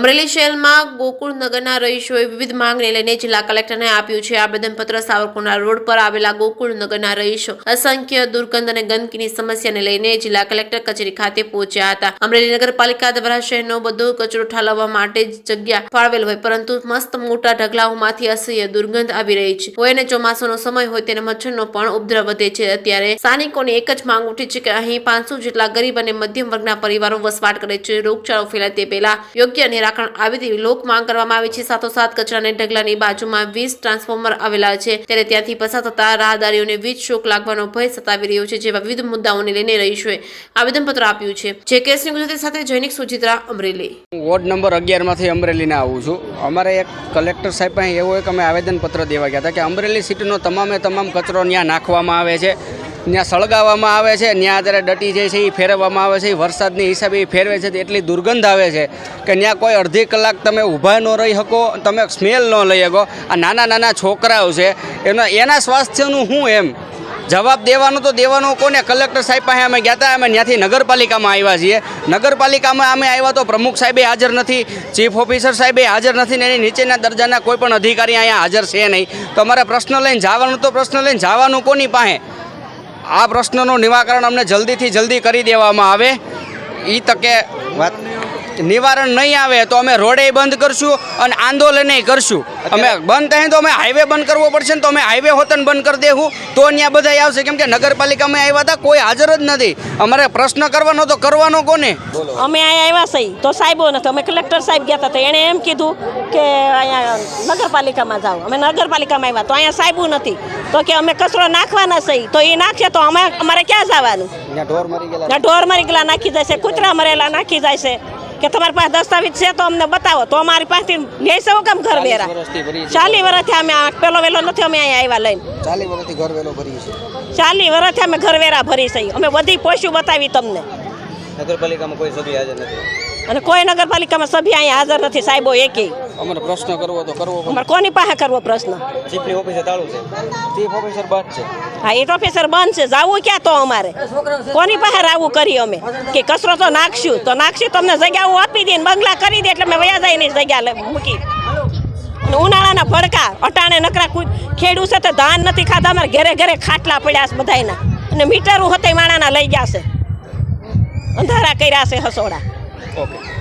અમરેલી શહેરમાં ગોકુળનગરના રહીશોએ વિવિધ માંગને લઈને જિલ્લા કલેક્ટરને આપ્યું છે આવેદનપત્ર। સાવરકુંડલા રોડ પર આવેલા ગોકુળનગરના રહીશો અસંખ્ય દુર્ગંધ અને ગંદકીની સમસ્યાને લઈને જિલ્લા કલેક્ટર કચેરી ખાતે પહોંચ્યા હતા। અમરેલી નગરપાલિકા દ્વારા શહેરનો બધો કચરો ઠાલવવા માટે જગ્યા ફાળવેલ હોય, પરંતુ મસ્ત મોટા ઢગલાઓમાંથી અસહ્ય દુર્ગંધ આવી રહી છે। હોય અને ચોમાસાનો સમય હોય તેને મચ્છરનો પણ ઉપદ્રવ વધે છે। અત્યારે સ્થાનિકોની એક જ માંગ ઉઠી છે કે અહીં 500 જેટલા ગરીબ અને મધ્યમ વર્ગના પરિવારો વસવાટ કરે છે। રોગચાળો ફેલાય તે પહેલા યોગ્ય નિરાકરણ આવે તેવી લોક માંગ કરવામાં આવી છે। સાથોસાથ કચરાને ઢગલાની બાજુમાં વીજ ટ્રાન્સફોર્મર આવેલા છે, ત્યારે ત્યાંથી પસાર થતા રાહદારીઓને વીજ શોક લાગવાનો ભય સતાવી રહ્યો છે। જેવા વિવિધ મુદ્દાઓને લઈને રહીશોએ આવેદનપત્ર આપ્યું છે। જે કેસની ગુજરાતી સાથે જૈનિક સુચિત્રા, અમરેલી। વોર્ડ નંબર 11 માંથી અમરેલીને આવું છું। અમારે એક કલેક્ટર સાહેબ પાસે એવું એક અમે આવેદનપત્ર દેવા ગયા હતા કે અમરેલી સિટીનો તમામ કચરો ત્યાં નાખવામાં આવે છે, ત્યાં સળગાવવામાં આવે છે, ત્યાં અત્યારે ડટી જાય છે એ ફેરવવામાં આવે છે, વરસાદની હિસાબે એ ફેરવે છે, એટલી દુર્ગંધ આવે છે કે ત્યાં કોઈ અડધી કલાક તમે ઊભા ન રહી શકો, તમે સ્મેલ ન લઈ શકો। આ નાના છોકરાઓ છે એના સ્વાસ્થ્યનું શું એમ જવાબ દેવાનો તો દેવાનો કોને? કલેક્ટર સાહેબ પાસે અમે ગયા હતા। અમે ત્યાંથી નગરપાલિકામાં આવ્યા છીએ। નગરપાલિકામાં અમે આવ્યા તો પ્રમુખ સાહેબે હાજર નથી, ચીફ ઓફિસર સાહેબે હાજર નથી, ને એની નીચેના દરજાના કોઈ પણ અધિકારી અહીંયા હાજર છે નહીં। તો અમારે પ્રશ્ન લઈને જવાનું કોની પાસે? આ પ્રશ્નનું નિવારણ અમને જલ્દીથી જલ્દી કરી દેવામાં આવે। એ તકે વાત નિવારણ નહીં આવે તો અમે રોડે બંધ કરશું અને આંદોલને કરશું। અમે બંધ થાય તો અમે હાઈવે બંધ કરવો પડશે ને, તો અમે હાઈવે હોતન બંધ કરી દેવું તો ત્યાં બધા આવશે, કેમ કે નગરપાલિકામાં આવ્યા હતા કોઈ હાજર જ નથી। અમારે પ્રશ્ન કરવાનો તો કરવાનો કોને? અમે અહીંયા આવ્યા છીએ તો સાહેબો નથી। અમે કલેક્ટર સાહેબ ગયા હતા તો એણે એમ કીધું કે અહીંયા નગરપાલિકામાં જાઓ। અમે નગરપાલિકામાં આવ્યા તો અહીંયા સાહેબો નથી, તો કે અમે કચરો નાખવાના છીએ, તો એ નાખીએ તો અમારે ક્યાં જવાનું? ઢોર મરી ગયેલા નાખી જાય છે, કૂતરા મરેલા નાખી જાય છે। કે તમારી પાસે દસ્તાવેજ છે તો અમને બતાવો, તો અમારી પાસેથી લઈ શકો કેમ ઘર વેરા? 40 વર્ષથી અમે પેલો વેલો નથી અમે અહીંયા આવ્યા લઈને, 40 વર્ષથી ઘર વેલો ભરી છે। 40 વર્ષથી અમે ઘર વેરા ભરી છે। અમે બધી પોસ્યું બતાવી તમને। નગરપાલિકામાં કોઈ સભ્ય હાજર નથી અને કોઈ નગરપાલિકામાં સભ્ય અહીંયા હાજર નથી સાહેબો એકે। અમારે પ્રશ્ન કરવો તો કરવો, અમારે કોની પાસે કરવો પ્રશ્ન? ચીફની ઓફિસે તાળું છે, ચીફ ઓફિસર બંધ છે। હા, એ ઓફિસર બંધ છે, જાવું ક્યાં? તો અમારે કોની પાસે આવું કરી અમે કે કચરો તો નાખશું તો અમને જગ્યાઓ આપી દે, બંગલા કરી દે એટલે અમે વયા જાય ની જગ્યા મૂકી। અને ઉનાળાના ભડકા અટાણે નકરા ખેડૂત છે તો ધાન નથી ખાતા, અમારે ઘરે ઘરે ખાટલા પડ્યા છે બધાયના, અને મીટરો હતા માણાના લઈ ગયા છે, અંધારા કર્યા છે હસોડા। ઓકે।